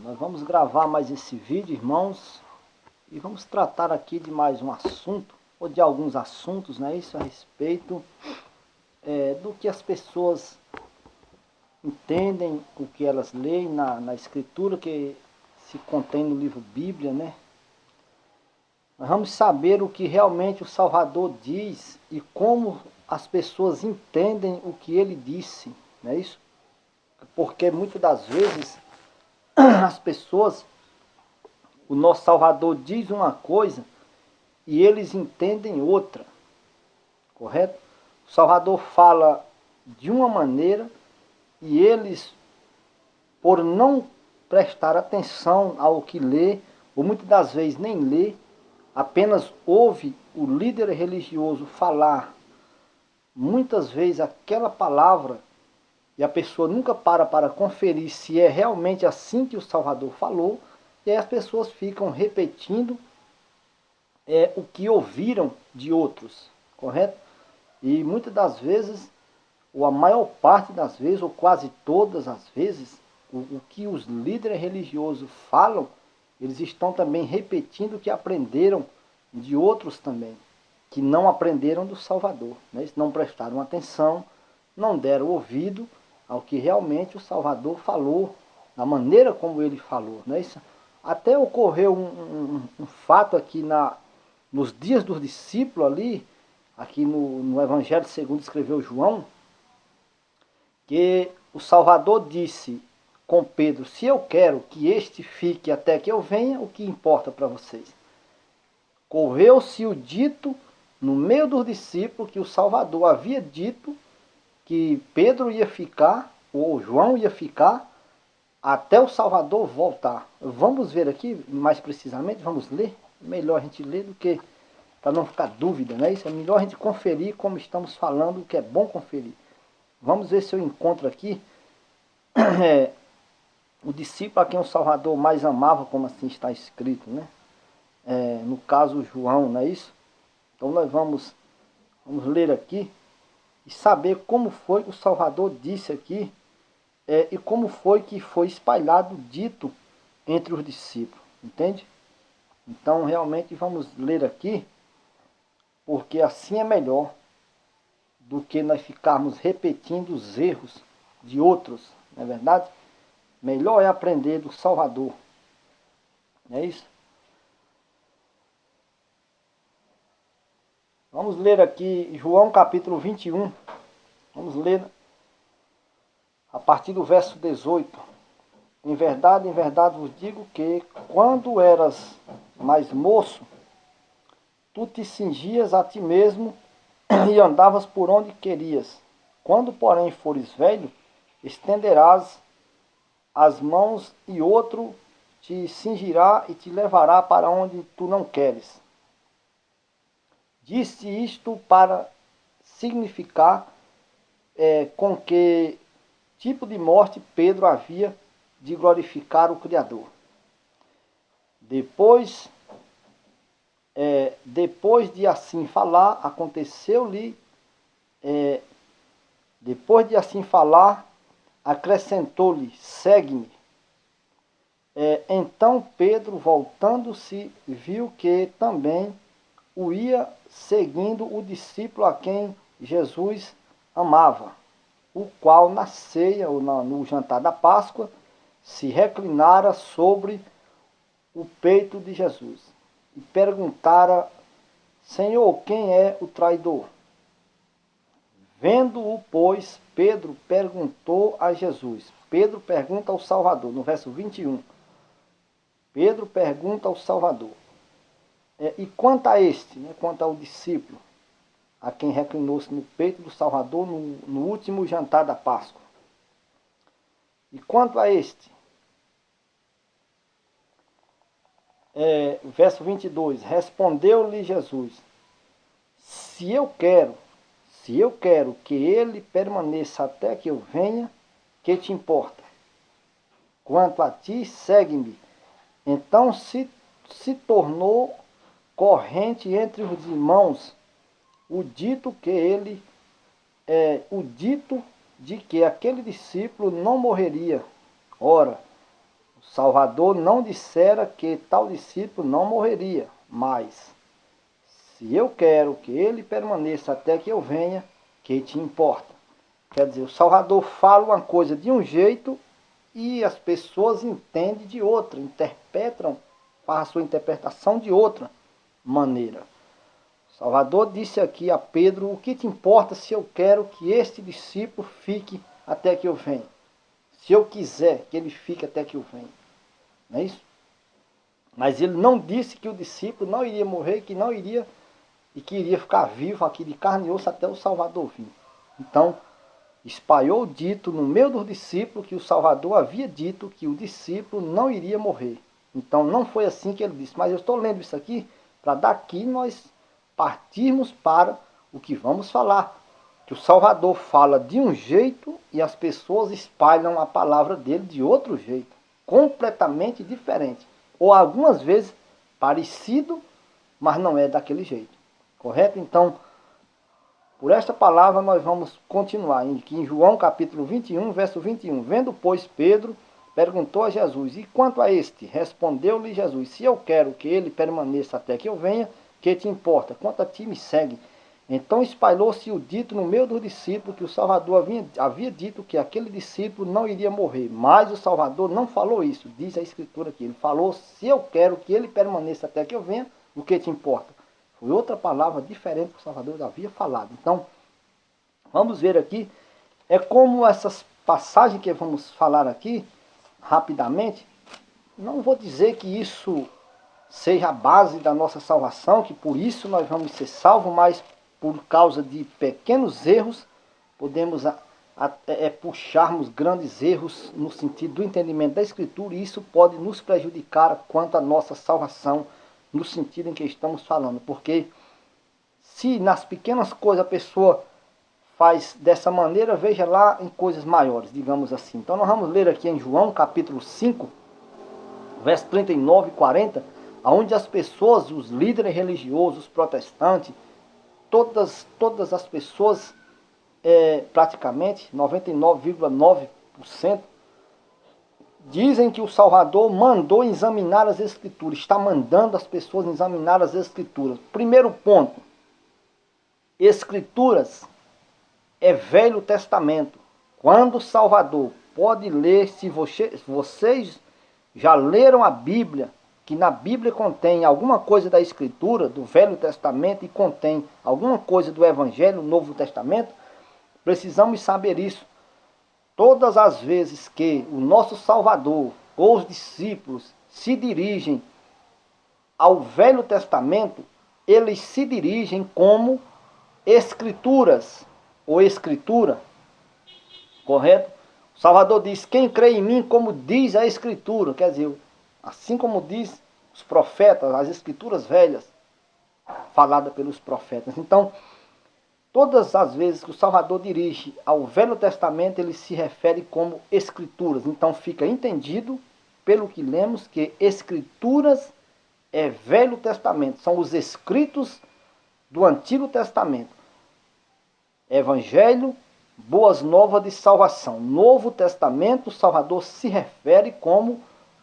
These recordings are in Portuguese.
Nós vamos gravar mais esse vídeo, irmãos, e vamos tratar aqui de mais um assunto, ou de alguns assuntos, né? Isso a respeito do que as pessoas entendem, o que elas leem na escritura que se contém no livro Bíblia, né? Nós vamos saber o que realmente o Salvador diz e como as pessoas entendem o que ele disse, não é isso? Porque muitas das vezes as pessoas, o nosso Salvador diz uma coisa e eles entendem outra, correto? O Salvador fala de uma maneira e eles, por não prestar atenção ao que lê, ou muitas das vezes nem lê, apenas ouve o líder religioso falar muitas vezes aquela palavra e a pessoa nunca para conferir se é realmente assim que o Salvador falou, e aí as pessoas ficam repetindo o que ouviram de outros, correto? E muitas das vezes, ou a maior parte das vezes, ou quase todas as vezes, o que os líderes religiosos falam, eles estão também repetindo o que aprenderam de outros também, que não aprenderam do Salvador, né? Eles não prestaram atenção, não deram ouvido ao que realmente o Salvador falou, da maneira como ele falou, né? Isso, até ocorreu um fato aqui nos dias dos discípulos ali, aqui no Evangelho segundo escreveu João, que o Salvador disse com Pedro: se eu quero que este fique até que eu venha, o que importa para vocês? Correu-se o dito no meio dos discípulos que o Salvador havia dito que Pedro ia ficar, ou João ia ficar, até o Salvador voltar. Vamos ver aqui mais precisamente, vamos ler. Melhor a gente ler do que para não ficar dúvida, né? Isso é melhor a gente conferir como estamos falando, que é bom conferir. Vamos ver se eu encontro aqui o discípulo a quem o Salvador mais amava, como assim está escrito, né? No caso João, não é isso? Então nós vamos ler aqui e saber como foi que o Salvador disse aqui e como foi que foi espalhado, dito entre os discípulos, entende? Então realmente vamos ler aqui, porque assim é melhor do que nós ficarmos repetindo os erros de outros, não é verdade? Melhor é aprender do Salvador, não é isso? Vamos ler aqui João capítulo 21, vamos ler a partir do verso 18. Em verdade vos digo que, quando eras mais moço, tu te cingias a ti mesmo e andavas por onde querias. Quando, porém, fores velho, estenderás as mãos e outro te cingirá e te levará para onde tu não queres. Disse isto para significar com que tipo de morte Pedro havia de glorificar o Criador. Depois de assim falar, depois de assim falar, acrescentou-lhe: segue-me. Então Pedro, voltando-se, viu que também o ia seguindo o discípulo a quem Jesus amava, o qual na ceia, ou no jantar da Páscoa, se reclinara sobre o peito de Jesus e perguntara: Senhor, quem é o traidor? Vendo-o, pois, Pedro perguntou a Jesus. Pedro pergunta ao Salvador, no verso 21. Pedro pergunta ao Salvador. E quanto a este, né, quanto ao discípulo, a quem reclinou-se no peito do Salvador no último jantar da Páscoa. E quanto a este, verso 22, respondeu-lhe Jesus: se eu quero que ele permaneça até que eu venha, que te importa? Quanto a ti, segue-me. Então se tornou corrente entre os irmãos o dito de que aquele discípulo não morreria. Ora, o Salvador não dissera que tal discípulo não morreria, mas se eu quero que ele permaneça até que eu venha, que te importa? Quer dizer, o Salvador fala uma coisa de um jeito e as pessoas entendem de outra, interpretam, faz a sua interpretação de outra maneira. O Salvador disse aqui a Pedro: o que te importa se eu quero que este discípulo fique até que eu venha? Se eu quiser que ele fique até que eu venha. Não é isso? Mas ele não disse que o discípulo não iria morrer, que não iria e que iria ficar vivo aqui de carne e osso até o Salvador vir. Então, espalhou o dito no meio dos discípulos que o Salvador havia dito que o discípulo não iria morrer. Então não foi assim que ele disse. Mas eu estou lendo isso aqui para daqui nós partirmos para o que vamos falar. Que o Salvador fala de um jeito e as pessoas espalham a palavra dele de outro jeito. Completamente diferente. Ou algumas vezes parecido, mas não é daquele jeito. Correto? Então, por esta palavra nós vamos continuar, em João capítulo 21, verso 21. Vendo, pois, Pedro, perguntou a Jesus: e quanto a este? Respondeu-lhe Jesus: se eu quero que ele permaneça até que eu venha, que te importa? Quanto a ti, me segue. Então espalhou-se o dito no meio dos discípulos que o Salvador havia dito que aquele discípulo não iria morrer. Mas o Salvador não falou isso, diz a Escritura aqui. Ele falou: se eu quero que ele permaneça até que eu venha, o que te importa? Foi outra palavra diferente que o Salvador havia falado. Então, vamos ver aqui. É como essas passagens que vamos falar aqui, rapidamente. Não vou dizer que isso seja a base da nossa salvação, que por isso nós vamos ser salvos, mas por causa de pequenos erros, podemos puxarmos grandes erros no sentido do entendimento da Escritura, e isso pode nos prejudicar quanto à nossa salvação, no sentido em que estamos falando. Porque se nas pequenas coisas a pessoa faz dessa maneira, veja lá em coisas maiores, digamos assim. Então nós vamos ler aqui em João capítulo 5, verso 39 e 40, onde as pessoas, os líderes religiosos, os protestantes, todas as pessoas, praticamente 99,9%, dizem que o Salvador mandou examinar as Escrituras, está mandando as pessoas examinar as Escrituras. Primeiro ponto: Escrituras é Velho Testamento. Quando o Salvador pode ler, se vocês já leram a Bíblia, que na Bíblia contém alguma coisa da Escritura, do Velho Testamento, e contém alguma coisa do Evangelho, do Novo Testamento, precisamos saber isso. Todas as vezes que o nosso Salvador ou os discípulos se dirigem ao Velho Testamento, eles se dirigem como Escrituras ou Escritura, correto? O Salvador diz: quem crê em mim, como diz a Escritura, quer dizer, assim como diz os profetas, as Escrituras velhas, falada pelos profetas. Então, todas as vezes que o Salvador dirige ao Velho Testamento, ele se refere como Escrituras. Então fica entendido, pelo que lemos, que Escrituras é Velho Testamento. São os escritos do Antigo Testamento. Evangelho, boas novas de salvação. Novo Testamento, o Salvador se refere como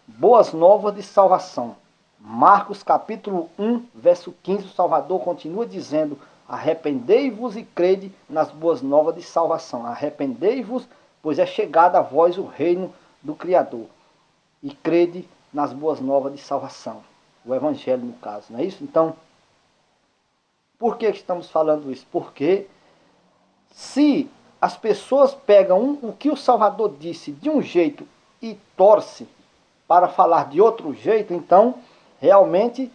boas novas de salvação. Marcos capítulo 1, verso 15, o Salvador continua dizendo: arrependei-vos e crede nas boas novas de salvação. Arrependei-vos, pois é chegado a vós o reino do Criador. E crede nas boas novas de salvação. O Evangelho, no caso, não é isso? Então, por que estamos falando isso? Porque se as pessoas pegam o que o Salvador disse de um jeito e torce para falar de outro jeito, então realmente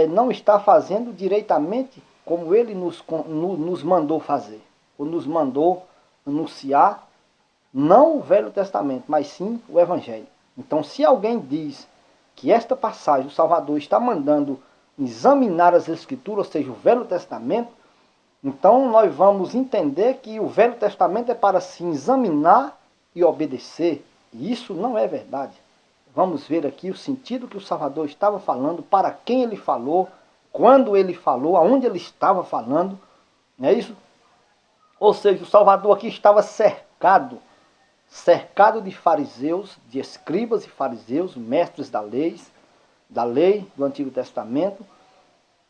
não está fazendo diretamente como ele nos mandou fazer, ou nos mandou anunciar, não o Velho Testamento, mas sim o Evangelho. Então, se alguém diz que esta passagem o Salvador está mandando examinar as Escrituras, ou seja, o Velho Testamento, então nós vamos entender que o Velho Testamento é para se examinar e obedecer. E isso não é verdade. Vamos ver aqui o sentido que o Salvador estava falando, para quem ele falou, quando ele falou, aonde ele estava falando, não é isso? Ou seja, o Salvador aqui estava cercado cercado de fariseus, de escribas e fariseus, mestres da lei do Antigo Testamento,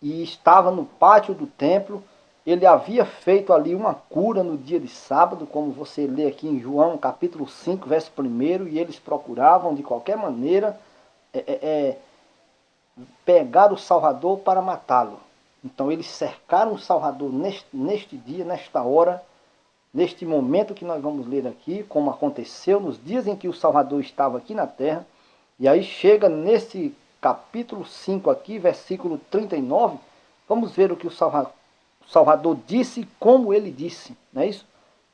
e estava no pátio do templo. Ele havia feito ali uma cura no dia de sábado, como você lê aqui em João capítulo 5, verso 1, e eles procuravam de qualquer maneira pegar o Salvador para matá-lo. Então eles cercaram o Salvador neste dia, nesta hora, neste momento que nós vamos ler aqui, como aconteceu nos dias em que o Salvador estava aqui na terra. E aí chega nesse capítulo 5 aqui, versículo 39, vamos ver o que o Salvador disse e como ele disse, não é isso?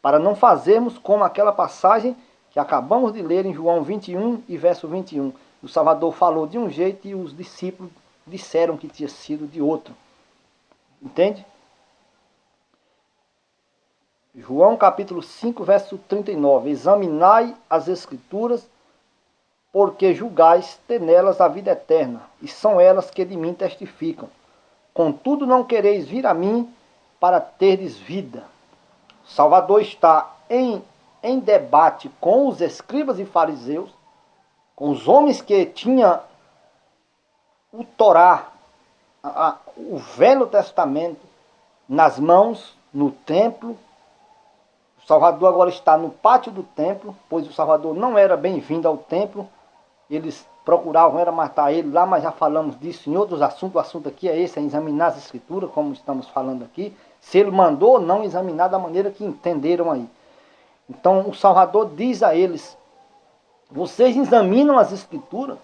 Para não fazermos como aquela passagem que acabamos de ler em João 21 e verso 21. O Salvador falou de um jeito e os discípulos disseram que tinha sido de outro. Entende? João capítulo 5, verso 39. Examinai as Escrituras, porque julgais ter nelas a vida eterna, e são elas que de mim testificam. Contudo não quereis vir a mim para terdes vida. O Salvador está em debate com os escribas e fariseus, com os homens que tinham o Torá, o Velho Testamento, nas mãos, no templo. O Salvador agora está no pátio do templo, pois o Salvador não era bem-vindo ao templo. Eles procuravam era matar ele lá, mas já falamos disso em outros assuntos. O assunto aqui é esse, é examinar as Escrituras, como estamos falando aqui. Se ele mandou ou não examinar da maneira que entenderam aí. Então o Salvador diz a eles: vocês examinam as Escrituras,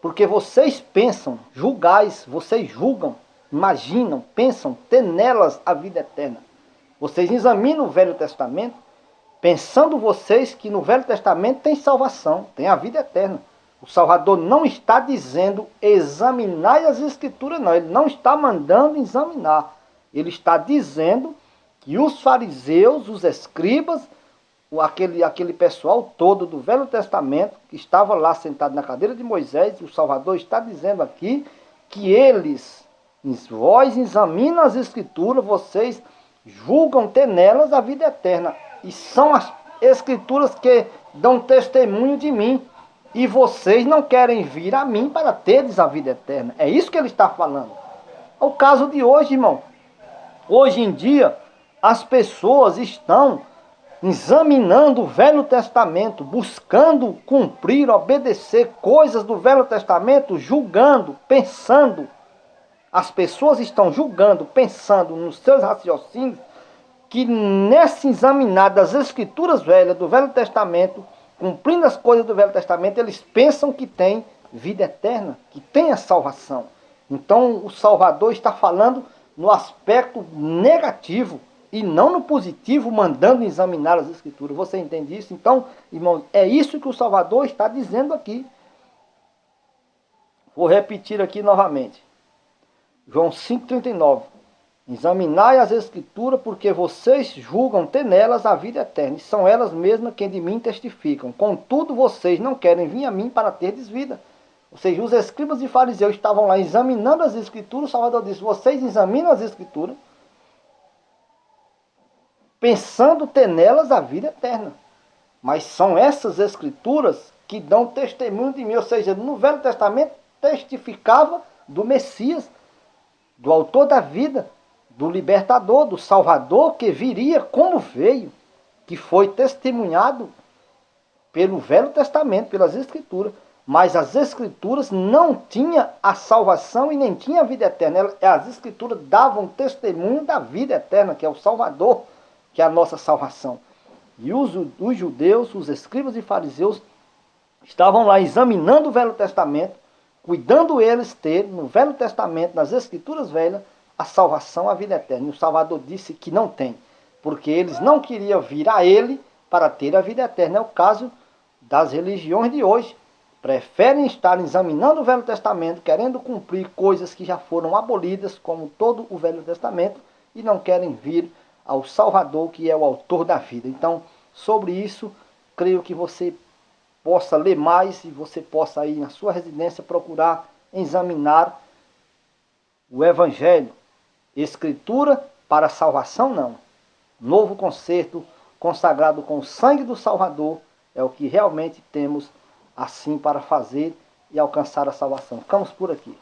porque vocês pensam, vocês julgam, imaginam, pensam ter nelas a vida eterna. Vocês examinam o Velho Testamento, pensando vocês que no Velho Testamento tem salvação, tem a vida eterna. O Salvador não está dizendo examinai as Escrituras, não. Ele não está mandando examinar. Ele está dizendo que os fariseus, os escribas, aquele pessoal todo do Velho Testamento, que estava lá sentado na cadeira de Moisés, o Salvador está dizendo aqui que vós examinam as Escrituras, vocês julgam ter nelas a vida eterna. E são as Escrituras que dão testemunho de mim. E vocês não querem vir a mim para teres a vida eterna. É isso que ele está falando. É o caso de hoje, irmão. Hoje em dia, as pessoas estão examinando o Velho Testamento, buscando cumprir, obedecer coisas do Velho Testamento, julgando, pensando. As pessoas estão julgando, pensando nos seus raciocínios, que nessa examinada das Escrituras velhas do Velho Testamento, cumprindo as coisas do Velho Testamento, eles pensam que tem vida eterna, que tem a salvação. Então o Salvador está falando no aspecto negativo e não no positivo, mandando examinar as Escrituras. Você entende isso? Então, irmãos, é isso que o Salvador está dizendo aqui. Vou repetir aqui novamente. João 5,39. Examinai as Escrituras, porque vocês julgam ter nelas a vida eterna, e são elas mesmas quem de mim testificam. Contudo, vocês não querem vir a mim para terdes vida. Ou seja, os escribas e fariseus estavam lá examinando as Escrituras. O Salvador disse: vocês examinam as Escrituras, pensando ter nelas a vida eterna. Mas são essas Escrituras que dão testemunho de mim. Ou seja, no Velho Testamento testificava do Messias, do autor da vida, do libertador, do Salvador que viria como veio, que foi testemunhado pelo Velho Testamento, pelas Escrituras. Mas as Escrituras não tinham a salvação e nem tinham a vida eterna. As Escrituras davam testemunho da vida eterna, que é o Salvador, que é a nossa salvação. E os judeus, os escribas e fariseus, estavam lá examinando o Velho Testamento, cuidando eles ter no Velho Testamento, nas Escrituras velhas, a salvação, a vida eterna. E o Salvador disse que não tem, porque eles não queriam vir a ele para ter a vida eterna. É o caso das religiões de hoje. Preferem estar examinando o Velho Testamento, querendo cumprir coisas que já foram abolidas, como todo o Velho Testamento, e não querem vir ao Salvador, que é o autor da vida. Então, sobre isso, creio que você possa ler mais e você possa ir na sua residência procurar examinar o Evangelho. Escritura para salvação, não. Novo concerto consagrado com o sangue do Salvador é o que realmente temos assim para fazer e alcançar a salvação. Ficamos por aqui.